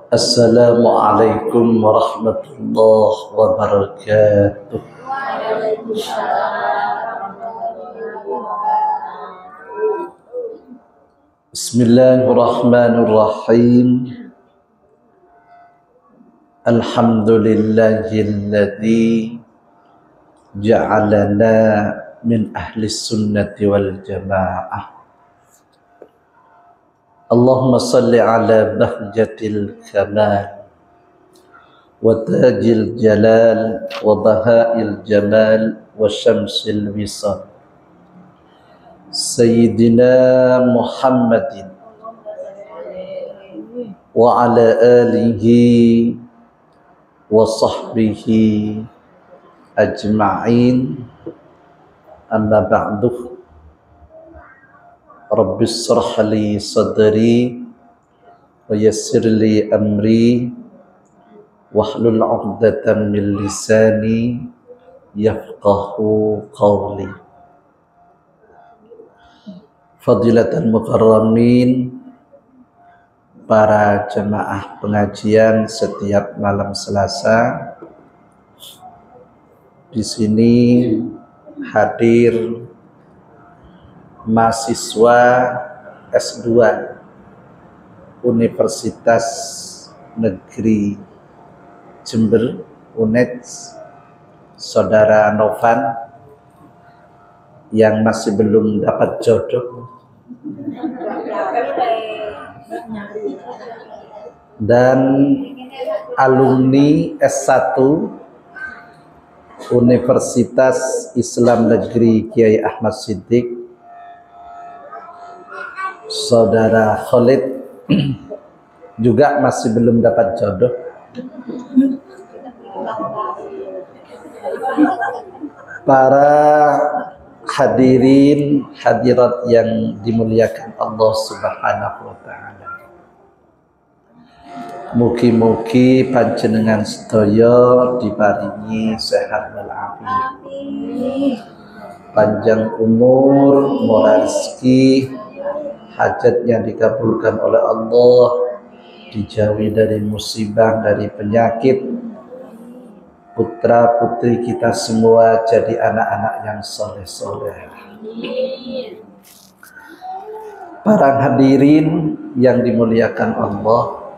Assalamualaikum warahmatullahi wabarakatuh. Bismillahirrahmanirrahim. Alhamdulillahilladzi ja'alana min ahli sunnati wal jamaah. Allahumma salli ala bahjatil kamal wa tajil jalal wa bahail jamal wa syamsil wisal Sayyidina Muhammadin wa ala alihi wa sahbihi ajma'in, amma ba'du. Rabbi shrah li sadri wa yassir li amri wahlul 'uqdatam min lisani yafqahu qawli. Fadilatul mukarramin, para jemaah pengajian setiap malam Selasa. Di sini hadir mahasiswa S2 Universitas Negeri Jember, UNED, Saudara Novan yang masih belum dapat jodoh, dan alumni S1 Universitas Islam Negeri Kiai Ahmad Siddiq, Saudara Khalid, juga masih belum dapat jodoh. Para hadirin hadirat yang dimuliakan Allah Subhanahu wa taala, mugi-mugi panjenengan sedaya diparingi sehat walafiat, panjang umur, murah rezeki, hajatnya dikabulkan oleh Allah, dijauhi dari musibah, dari penyakit. Putra putri kita semua jadi anak-anak yang soleh-soleh. Para hadirin yang dimuliakan Allah,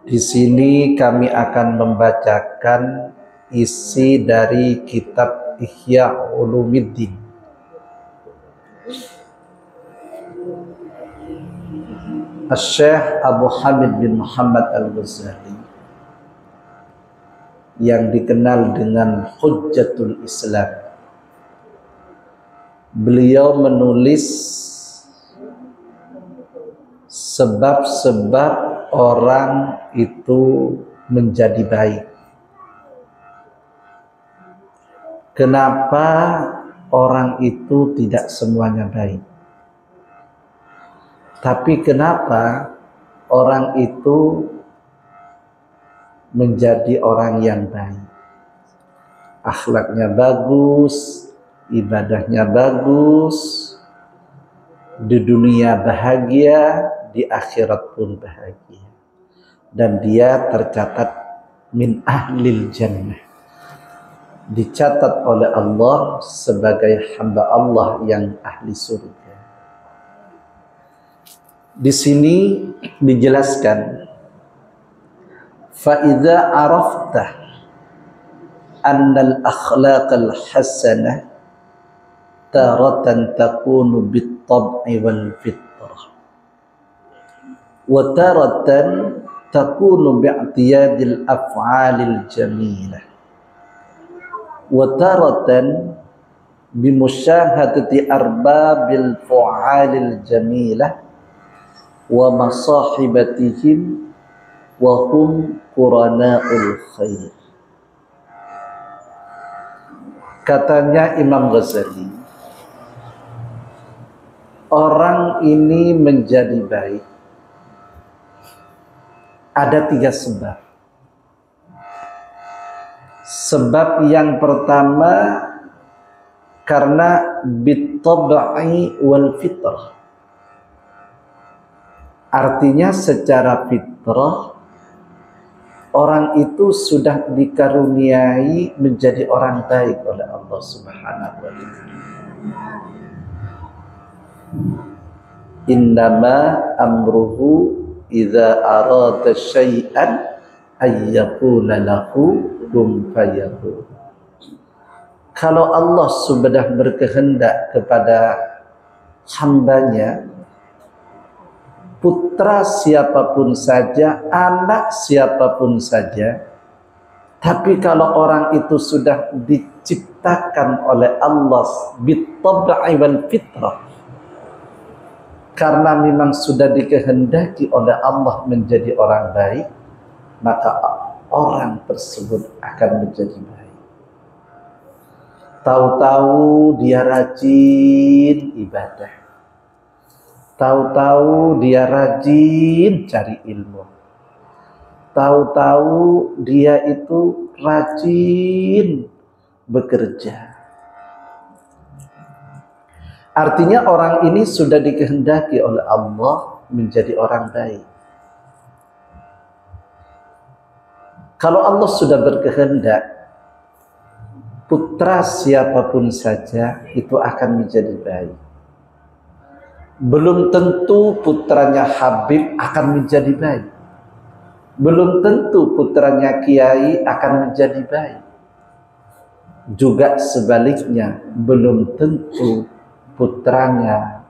di sini kami akan membacakan isi dari kitab Ihya Ulumuddin. Syekh Abu Hamid bin Muhammad Al-Ghazali, yang dikenal dengan Hujjatul Islam. Beliau menulis sebab-sebab orang itu menjadi baik. Kenapa orang itu tidak semuanya baik? Tapi kenapa orang itu menjadi orang yang baik? Akhlaknya bagus, ibadahnya bagus, di dunia bahagia, di akhirat pun bahagia. Dan dia tercatat min ahlil jannah, dicatat oleh Allah sebagai hamba Allah yang ahli surga. Di sini dijelaskan, fa idza arafta annal akhlaqal hasanah taratan takunu bit tab'i wal fitrah wa taratan takunu bi'tiyadil af'alil jamilah wa taratan bimusyahadati arbabil fu'alil jamilah wa masahibatihim wa hum qurana'ul khair. Katanya Imam Ghazali, orang ini menjadi baik ada 3 sebab. Sebab yang pertama karena bit-tab'i wal fitrah, Artinya secara fitrah orang itu sudah dikaruniai menjadi orang baik oleh Allah Subhanahu wa taala. Innama amruhu idza arada syai'an ayyaqula lahu kun fayakun. Kalau Allah sudah berkehendak kepada hambanya, putra siapapun saja, anak siapapun saja, tapi kalau orang itu sudah diciptakan oleh Allah bit-tab'i wal fitrah, karena memang sudah dikehendaki oleh Allah menjadi orang baik, maka orang tersebut akan menjadi baik. Tahu-tahu dia rajin ibadah, tahu-tahu dia rajin cari ilmu, tahu-tahu dia itu rajin bekerja. Artinya orang ini sudah dikehendaki oleh Allah menjadi orang baik. Kalau Allah sudah berkehendak, putra siapapun saja itu akan menjadi baik. Belum tentu putranya Habib akan menjadi baik. Belum tentu putranya Kiai akan menjadi baik. Juga sebaliknya, belum tentu putranya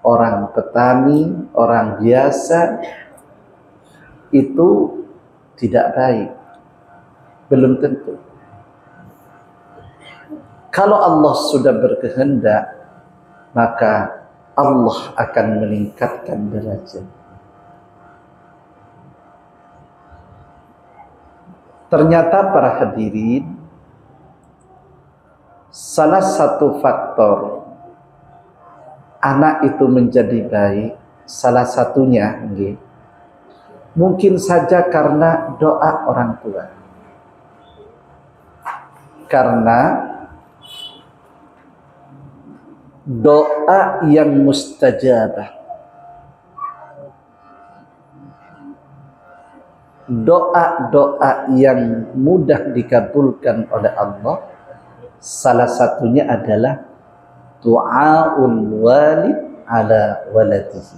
orang petani, orang biasa itu tidak baik. Belum tentu. Kalau Allah sudah berkehendak, maka Allah akan meningkatkan derajat. Ternyata para hadirin, salah satu faktor anak itu menjadi baik, salah satunya mungkin saja karena doa orang tua. Karena doa yang mustajabah, doa-doa yang mudah dikabulkan oleh Allah, salah satunya adalah du'aul walid ala waladihi,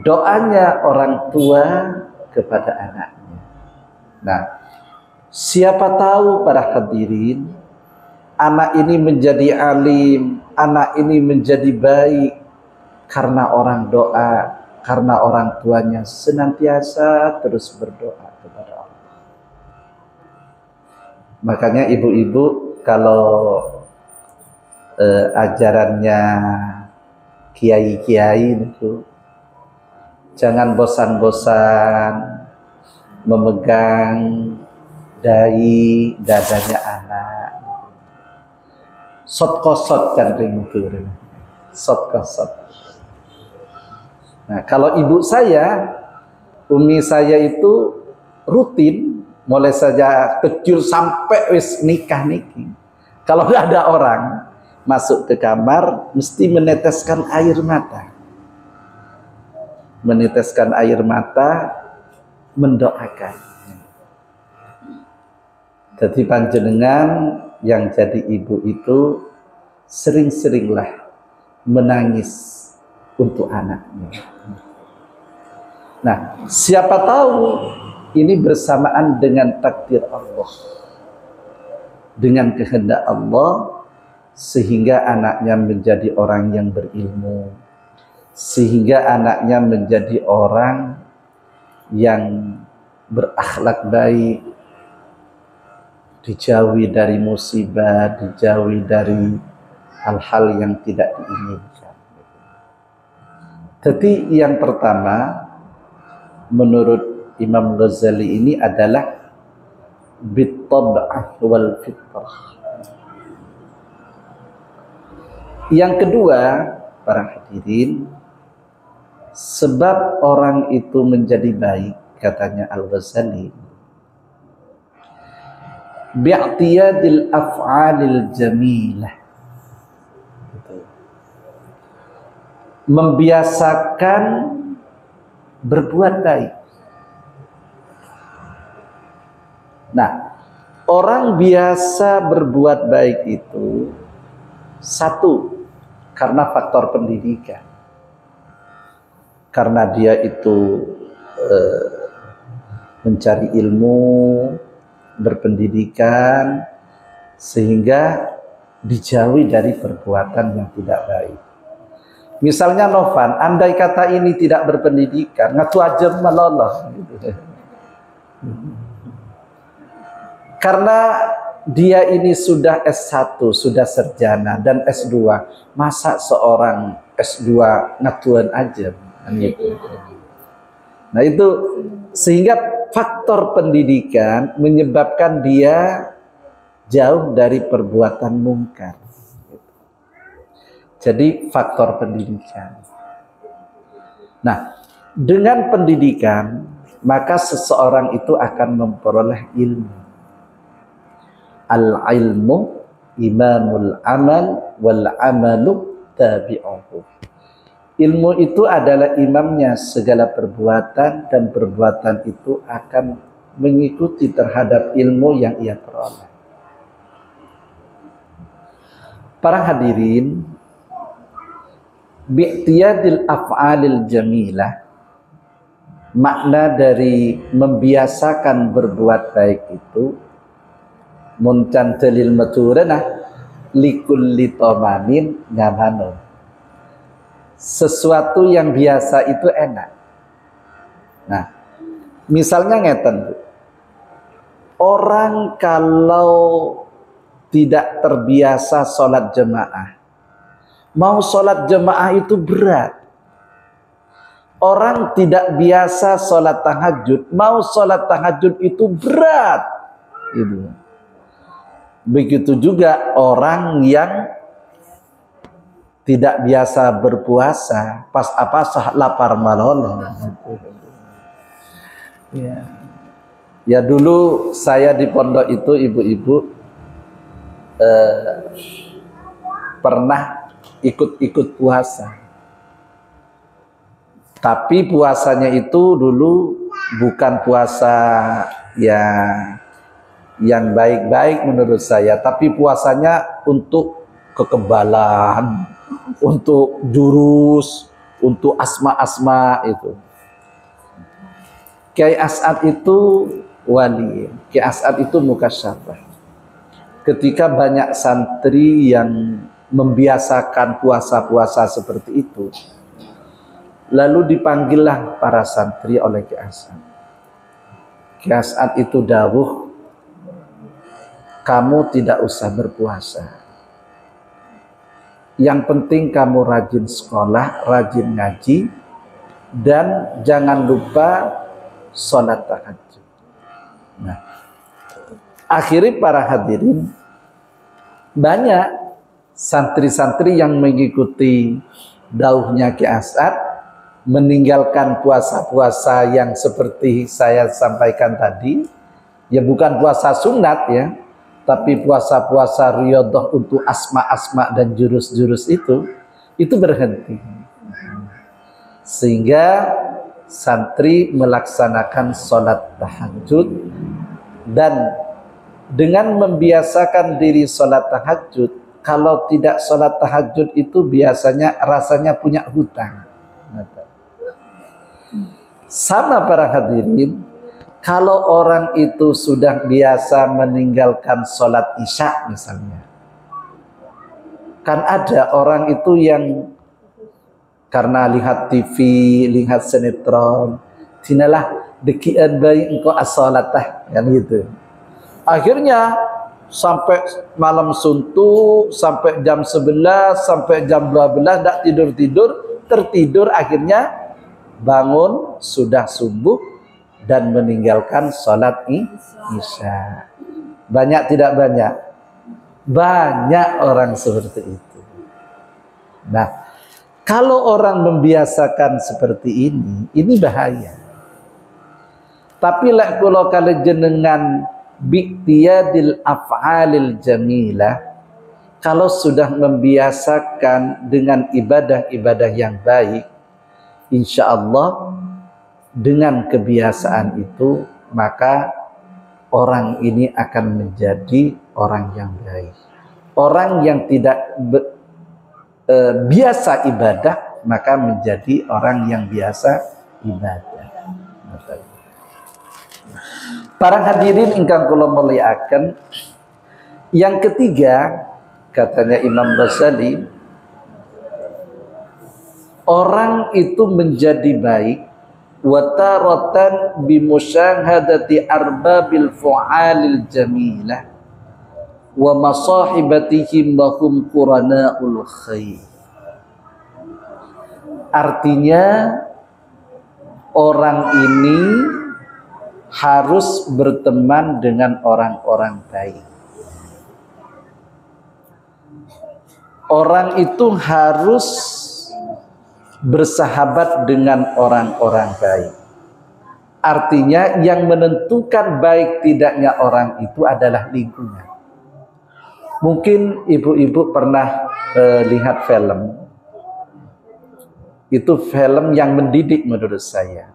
doanya orang tua kepada anaknya. Nah, siapa tahu para hadirin, anak ini menjadi alim, anak ini menjadi baik karena orang doa, karena orang tuanya senantiasa terus berdoa kepada Allah. Makanya ibu-ibu kalau ajarannya kiai-kiai itu, jangan bosan-bosan memegang dahi dadanya anak. Sot-kosot kan ringkur, sot-kosot. Nah, kalau ibu saya, umi saya itu rutin, mulai saja kecil sampai wis nikah niki. Kalau nggak ada orang masuk ke kamar, mesti meneteskan air mata, meneteskan air mata, mendoakan. Jadi panjenengan yang jadi ibu itu sering-seringlah menangis untuk anaknya. Nah, siapa tahu ini bersamaan dengan takdir Allah, dengan kehendak Allah, sehingga anaknya menjadi orang yang berilmu, sehingga anaknya menjadi orang yang berakhlak baik, dijauhi dari musibah, dijauhi dari hal-hal yang tidak diinginkan. Jadi yang pertama menurut Imam Ghazali ini adalah bit-tab'ah wal fitrah. Yang kedua, para hadirin, sebab orang itu menjadi baik, katanya Al-Ghazali, bi'tiyadil af'alil jamilah, membiasakan berbuat baik. Nah, orang biasa berbuat baik itu satu, karena faktor pendidikan. Karena dia itu mencari ilmu, berpendidikan, sehingga dijauhi dari perbuatan yang tidak baik. Misalnya Novan, andai kata ini tidak berpendidikan, ngatu aja meloloh. Karena dia ini sudah S1, sudah sarjana dan S2, masa seorang S2 ngatuan aja? Nah itu, sehingga faktor pendidikan menyebabkan dia jauh dari perbuatan mungkar. Jadi faktor pendidikan. Nah, dengan pendidikan maka seseorang itu akan memperoleh ilmu. Al-ilmu imamul amal wal amalu tabi'uhu. Ilmu itu adalah imamnya segala perbuatan, dan perbuatan itu akan mengikuti terhadap ilmu yang ia peroleh. Para hadirin, bi'tiyadil af'alil jamilah, makna dari membiasakan berbuat baik itu muncantelil maturana likulli tomanin ngamano. Sesuatu yang biasa itu enak. Nah, misalnya ngeten, orang kalau tidak terbiasa sholat jemaah, mau sholat jemaah itu berat. Orang tidak biasa sholat tahajud, mau sholat tahajud itu berat. Begitu juga orang yang tidak biasa berpuasa, pas apa lapar malolo. Ya dulu saya di pondok itu ibu-ibu pernah ikut-ikut puasa. Tapi puasanya itu dulu bukan puasa yang baik-baik menurut saya, tapi puasanya untuk kekebalan, untuk jurus, untuk asma-asma itu. Kiai As'ad itu wali, Kiai As'ad itu mukasyafah. Ketika banyak santri yang membiasakan puasa-puasa seperti itu, lalu dipanggillah para santri oleh Kiai As'ad. Kiai As'ad itu dawuh, kamu tidak usah berpuasa. Yang penting kamu rajin sekolah, rajin ngaji, dan jangan lupa sholat tahajud. Nah, akhirnya para hadirin, banyak santri-santri yang mengikuti dauhnya Kiai As'ad, meninggalkan puasa-puasa yang seperti saya sampaikan tadi, ya bukan puasa sunat ya, tapi puasa-puasa riyadhah untuk asma-asma dan jurus-jurus itu berhenti. Sehingga santri melaksanakan sholat tahajud, dan dengan membiasakan diri sholat tahajud, kalau tidak sholat tahajud itu biasanya rasanya punya hutang. Sama para hadirin, kalau orang itu sudah biasa meninggalkan sholat isya misalnya, kan ada orang itu yang karena lihat TV, lihat sinetron, sinalah dekian bayi engkau as-sholatah, kan gitu. Akhirnya sampai malam suntuk, sampai jam 11, sampai jam 12 tidak tidur-tidur, tertidur, akhirnya bangun sudah subuh dan meninggalkan sholat isya. Banyak tidak banyak? Banyak orang seperti itu. Nah, kalau orang membiasakan seperti ini bahaya. Tapi lek kula kali jenengan bi'tiyadil af'alil jamilah, kalau sudah membiasakan dengan ibadah-ibadah yang baik, insya Allah dengan kebiasaan itu maka orang ini akan menjadi orang yang baik. Orang yang tidak biasa ibadah maka menjadi orang yang biasa ibadah. Para hadirin ingkang kula mulyakaken, yang ketiga katanya Imam Ghazali, orang itu menjadi baik wataratan bimusyahadati arbabil fu'alil jamilah wa masahibatihim lahum qurana'ul khair. Artinya orang ini harus berteman dengan orang-orang baik. Orang itu harus bersahabat dengan orang-orang baik. Artinya yang menentukan baik tidaknya orang itu adalah lingkungan. Mungkin ibu-ibu pernah lihat film. Itu film yang mendidik menurut saya.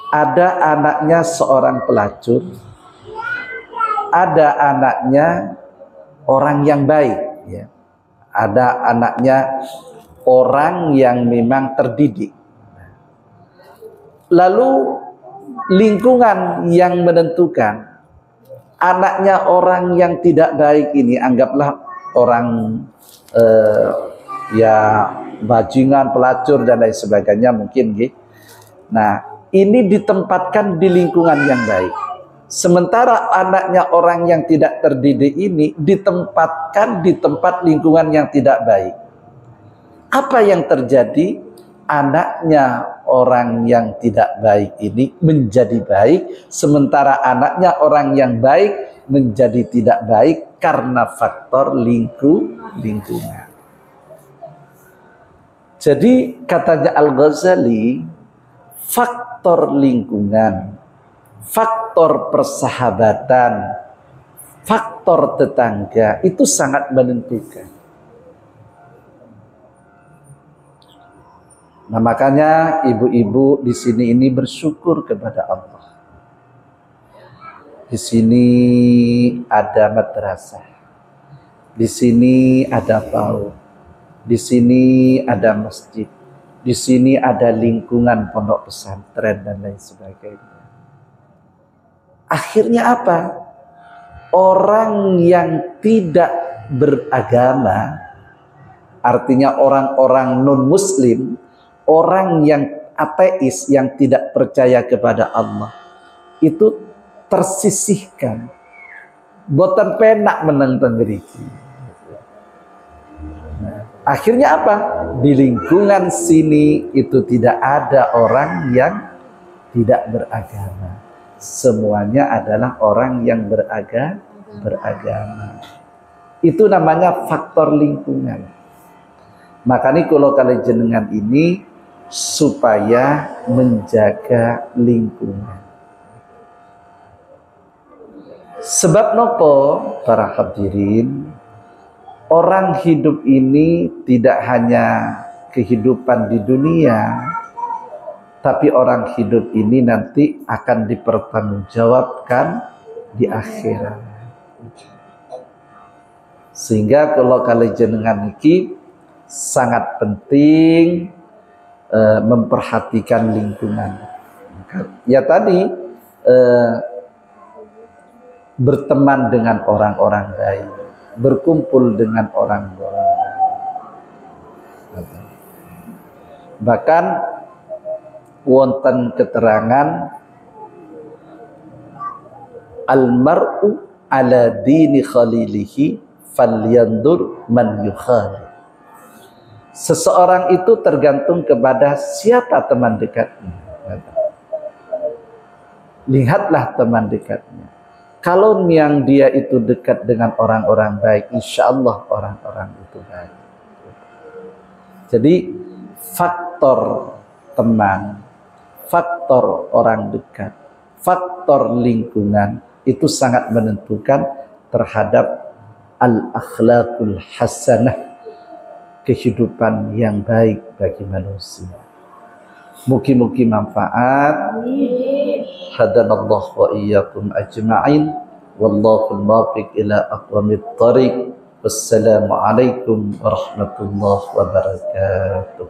Ada anaknya seorang pelacur, ada anaknya orang yang baik, ya. Ada anaknya orang yang memang terdidik. Lalu lingkungan yang menentukan. Anaknya orang yang tidak baik ini, anggaplah orang ya bajingan, pelacur dan lain sebagainya mungkin, gitu. Nah, ini ditempatkan di lingkungan yang baik. Sementara anaknya orang yang tidak terdidik ini ditempatkan di tempat lingkungan yang tidak baik. Apa yang terjadi? Anaknya orang yang tidak baik ini menjadi baik, sementara anaknya orang yang baik menjadi tidak baik karena faktor lingkungan. Jadi katanya Al-Ghazali, faktor lingkungan, faktor persahabatan, faktor tetangga itu sangat menentukan. Nah, makanya ibu-ibu di sini ini bersyukur kepada Allah. Di sini ada madrasah. Di sini ada PAUD. Di sini ada masjid. Di sini ada lingkungan pondok pesantren dan lain sebagainya. Akhirnya apa? Orang yang tidak beragama, artinya orang-orang non-muslim, orang yang ateis, yang tidak percaya kepada Allah, itu tersisihkan. Boten penak menentang geriki. Akhirnya apa? Di lingkungan sini itu tidak ada orang yang tidak beragama. Semuanya adalah orang yang beragama. Itu namanya faktor lingkungan. Makanya kalau kalian jenengan ini supaya menjaga lingkungan. Sebab nopo para hadirin, orang hidup ini tidak hanya kehidupan di dunia, tapi orang hidup ini nanti akan dipertanggungjawabkan di akhirat. Sehingga kalau kalian jenengan iki sangat penting memperhatikan lingkungan. Ya tadi berteman dengan orang-orang baik, berkumpul dengan orang-orang baik. Bahkan wonten keterangan almar'u ala dini khalilihi falyandur man yukhalil. Seseorang itu tergantung kepada siapa teman dekatnya. Lihatlah teman dekatnya. Kalau yang dia itu dekat dengan orang-orang baik, insya Allah orang-orang itu baik. Jadi faktor teman, faktor orang dekat, faktor lingkungan itu sangat menentukan terhadap al-akhlaqul hasanah, kehidupan yang baik bagi manusia. Mugi-mugi manfaat. Hadanallah wa iyyakum ajma'in. Wallahul muwaffiq ila aqwamit thariq. Wassalamualaikum warahmatullahi wabarakatuh.